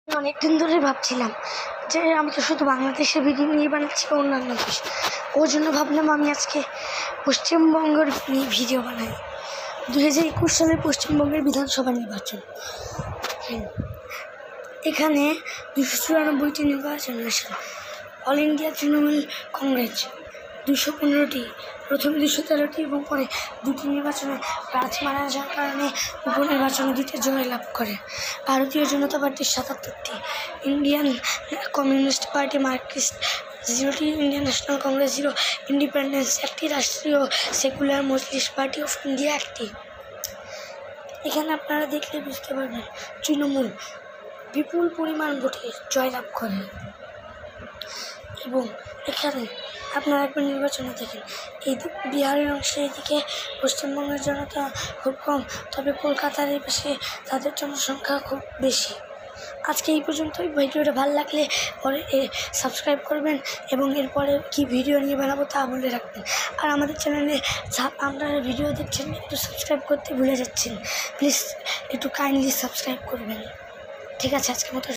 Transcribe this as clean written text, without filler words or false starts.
অনেকদিন ধরে ভাবছিলাম যে আমি তো শুধু বাংলাদেশের ভিডিও নিয়ে বানাচ্ছি, অন্যান্য দেশ। ওই জন্য ভাবলাম আমি আজকে পশ্চিমবঙ্গের নিয়ে ভিডিও বানাই। 2021 সালে পশ্চিমবঙ্গের বিধানসভা নির্বাচন। এখানে 294টি নির্বাচন আসে। অল ইন্ডিয়া তৃণমূল কংগ্রেস 215টি, প্রথমে 213টি এবং পরে দুটি নির্বাচনে প্রার্থী মারা যাওয়ার কারণে উপনির্বাচনে দুটি জয়লাভ করে। ভারতীয় জনতা পার্টি 77টি, ইন্ডিয়ান কমিউনিস্ট পার্টি মার্কসিস্ট 0টি, ইন্ডিয়ান ন্যাশনাল কংগ্রেস 0, ইন্ডিপেন্ডেন্স 1টি, Rashtriya Secular Majlis Party of India 1টি। এখানে আপনারা দেখলে বুঝতে পারবেন তৃণমূল বিপুল পরিমাণ ভোটে জয়লাভ করে। এবং এখানে আপনারা একবার নির্বাচনে দেখেন, এই বিহারের অংশে এদিকে পশ্চিমবঙ্গের জনতা খুব কম, তবে কলকাতার এই পাশে তাদের জনসংখ্যা খুব বেশি। আজকে এই পর্যন্তই। ভিডিওটা ভালো লাগলে পরে সাবস্ক্রাইব করবেন এবং এরপরে কি ভিডিও নিয়ে বানাবো তা বলে রাখবেন। আর আমাদের চ্যানেলে আপনারা ভিডিও দেখছেন একটু সাবস্ক্রাইব করতে ভুলে যাচ্ছেন, প্লিজ একটু কাইন্ডলি সাবস্ক্রাইব করবেন। ঠিক আছে, আজকের মতো।